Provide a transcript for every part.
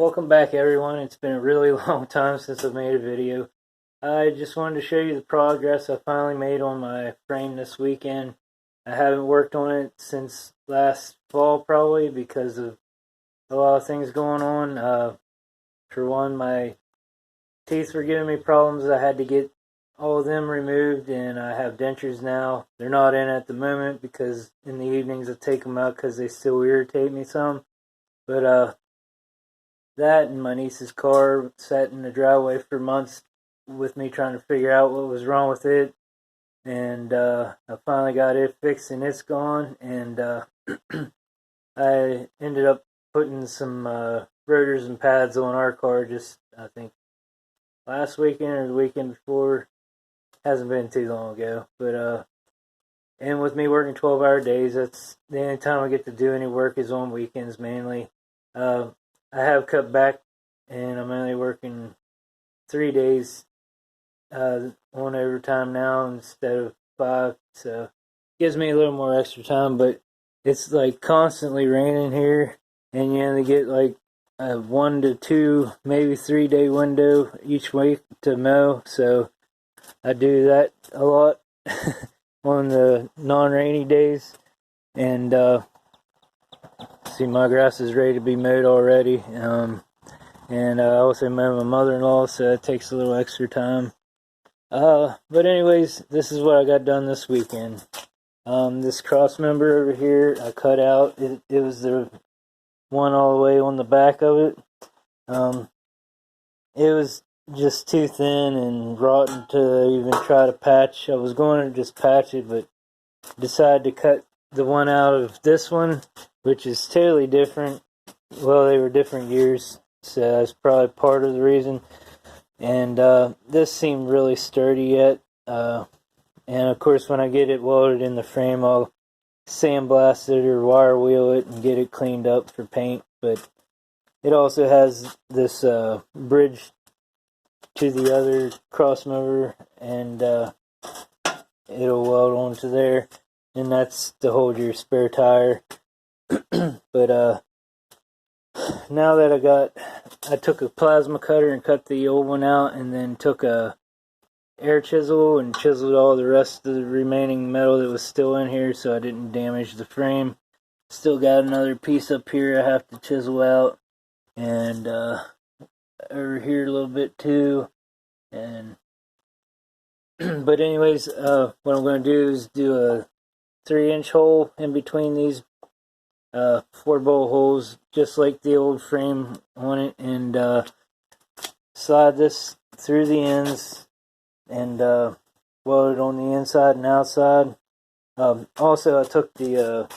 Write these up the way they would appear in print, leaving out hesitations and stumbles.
Welcome back, everyone. It's been a really long time since I've made a video. I just wanted to show you the progress I finally made on my frame this weekend. I haven't worked on it since last fall, probably because of a lot of things going on. For one, my teeth were giving me problems. I had to get all of them removed, and I have dentures now. They're not in at the moment because in the evenings I take them out because they still irritate me some. But that and my niece's car sat in the driveway for months with me trying to figure out what was wrong with it. And I finally got it fixed and it's gone. And I ended up putting some rotors and pads on our car just, I think, last weekend or the weekend before. Hasn't been too long ago. But and with me working 12-hour days, that's the only time I get to do any work is on weekends mainly. I have cut back, and I'm only working 3 days on overtime now instead of 5, so it gives me a little more extra time. But it's like constantly raining here, and you only get like a 1 to 2, maybe 3 day window each week to mow, so I do that a lot on the non-rainy days. And see, my grass is ready to be mowed already. And I also mow my mother-in-law, so it takes a little extra time. But anyways, this is what I got done this weekend. This cross member over here, I cut out. It was the one all the way on the back of it. It was just too thin and rotten to even try to patch. I was going to just patch it, but decided to cut the one out of this one, which is totally different. Well, they were different years, so that's probably part of the reason. And this seemed really sturdy yet. And of course, when I get it welded in the frame, I'll sandblast it or wire wheel it and get it cleaned up for paint. But it also has this bridge to the other crossmover, and it'll weld onto there, and that's to hold your spare tire. But now that I took a plasma cutter and cut the old one out, and then took a air chisel and chiseled all the rest of the remaining metal that was still in here so I didn't damage the frame. Still got another piece up here I have to chisel out, and over here a little bit too. And but anyways, what I'm going to do is do a 3-inch hole in between these 4-bolt holes, just like the old frame on it, and slide this through the ends and weld it on the inside and outside. Also, I took the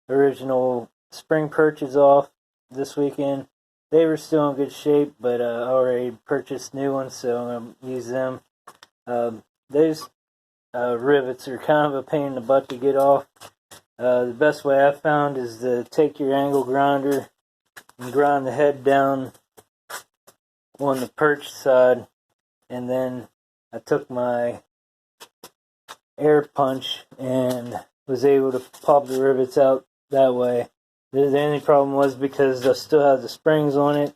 original spring perches off this weekend. They were still in good shape, but I already purchased new ones, so I'm going to use them. Those rivets are kind of a pain in the butt to get off. The best way I found is to take your angle grinder and grind the head down on the perch side, and then I took my air punch and was able to pop the rivets out that way. The only problem was because I still have the springs on it.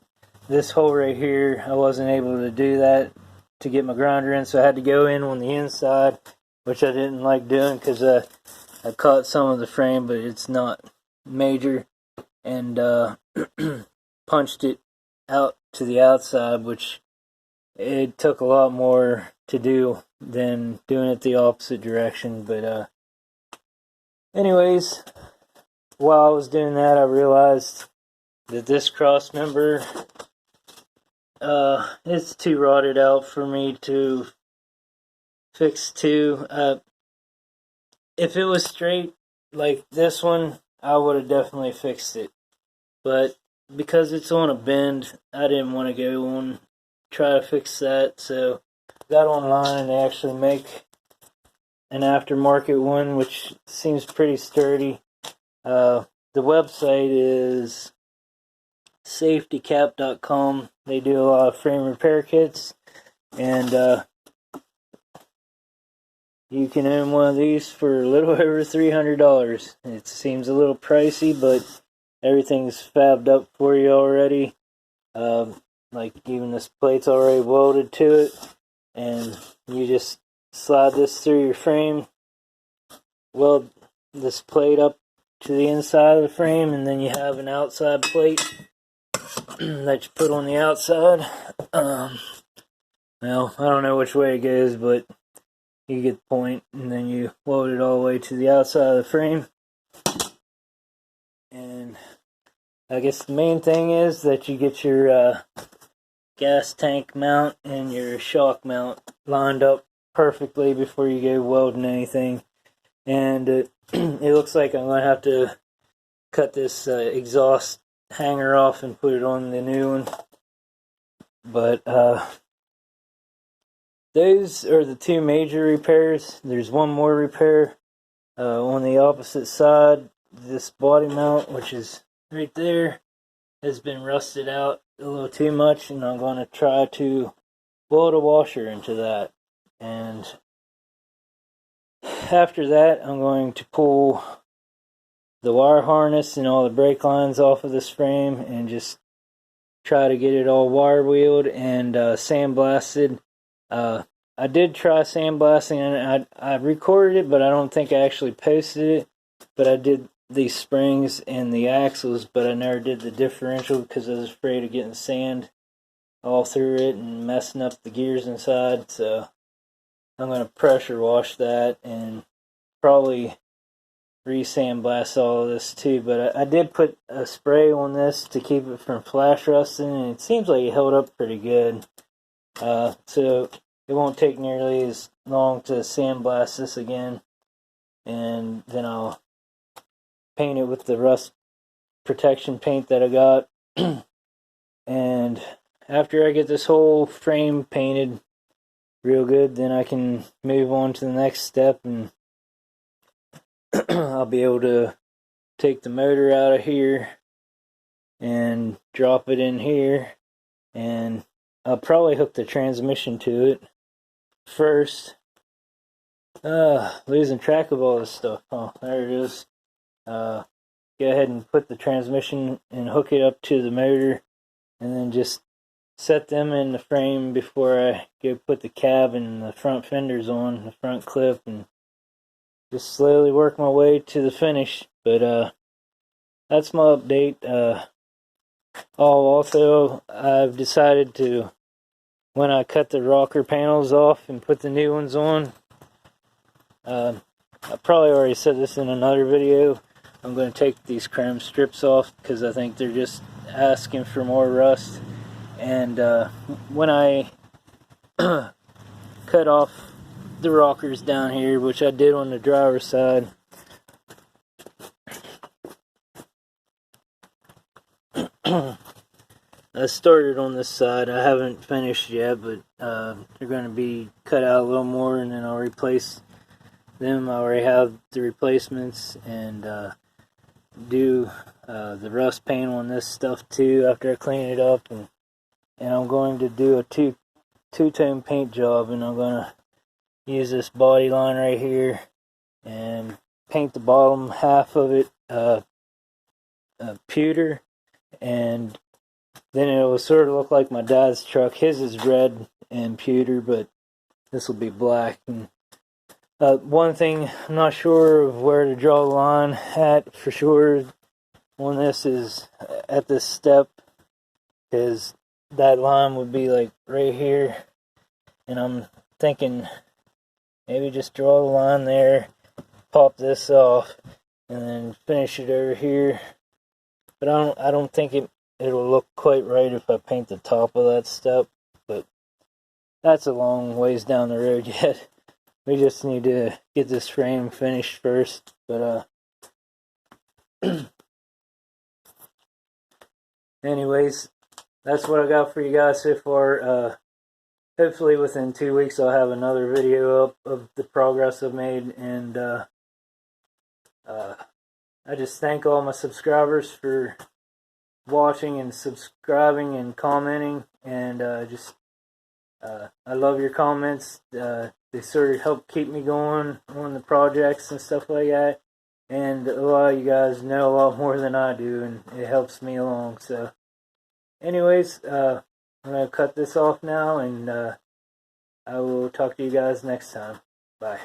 This hole right here, I wasn't able to do that to get my grinder in, so I had to go in on the inside, which I didn't like doing because I caught some of the frame, but it's not major, and punched it out to the outside, which it took a lot more to do than doing it the opposite direction. But anyways, while I was doing that, I realized that this cross member, it's too rotted out for me to fix too. If it was straight like this one, I would have definitely fixed it. But because it's on a bend, I didn't want to go on try to fix that. So I got online and they actually make an aftermarket one, which seems pretty sturdy. The website is safetycap.com. They do a lot of frame repair kits, and you can own one of these for a little over $300. It seems a little pricey, but everything's fabbed up for you already. Like even this plate's already welded to it, and you just slide this through your frame, weld this plate up to the inside of the frame, and then you have an outside plate that you put on the outside. Well, I don't know which way it goes, but you get the point, and then you weld it all the way to the outside of the frame. And I guess the main thing is that you get your gas tank mount and your shock mount lined up perfectly before you go welding anything. And it looks like I'm going to have to cut this exhaust hanger off and put it on the new one. But those are the two major repairs. There's one more repair on the opposite side. This body mount, which is right there, has been rusted out a little too much, and I'm going to try to weld a washer into that. And after that, I'm going to pull the wire harness and all the brake lines off of this frame and just try to get it all wire wheeled and sandblasted. I did try sandblasting, and I recorded it, but I don't think I actually posted it. But I did these springs and the axles, but I never did the differential because I was afraid of getting sand all through it and messing up the gears inside. So I'm going to pressure wash that and probably re-sandblast all of this too. But I did put a spray on this to keep it from flash rusting, and it seems like it held up pretty good. So it won't take nearly as long to sandblast this again, and then I'll paint it with the rust protection paint that I got. And after I get this whole frame painted real good, then I can move on to the next step, and I'll be able to take the motor out of here and drop it in here, and I'll probably hook the transmission to it first. Losing track of all this stuff. Oh, there it is. Go ahead and put the transmission and hook it up to the motor, and then just set them in the frame before I go put the cab and the front fenders on, the front clip, and just slowly work my way to the finish. But that's my update. Also, I've decided to, when I cut the rocker panels off and put the new ones on, I probably already said this in another video, I'm going to take these chrome strips off because I think they're just asking for more rust. And when I cut off the rockers down here, which I did on the driver's side, I started on this side. I haven't finished yet, but they're going to be cut out a little more, and then I'll replace them. I already have the replacements, and do the rust paint on this stuff too after I clean it up, and I'm going to do a two-tone paint job, and I'm going to use this body line right here and paint the bottom half of it pewter, and then it will sort of look like my dad's truck. His is red and pewter, but this will be black. And one thing I'm not sure of where to draw the line at for sure on this is at this step, because that line would be like right here, and I'm thinking maybe just draw the line there, pop this off, and then finish it over here. But I don't think it'll look quite right if I paint the top of that step, but that's a long ways down the road yet. We just need to get this frame finished first. But anyways, that's what I got for you guys so far. Hopefully within 2 weeks I'll have another video up of the progress I've made, and I just thank all my subscribers for watching and subscribing and commenting, and I love your comments. They sort of help keep me going on the projects and stuff like that, and a lot of you guys know a lot more than I do, and it helps me along. So anyways, I'm going to cut this off now, and I will talk to you guys next time. Bye.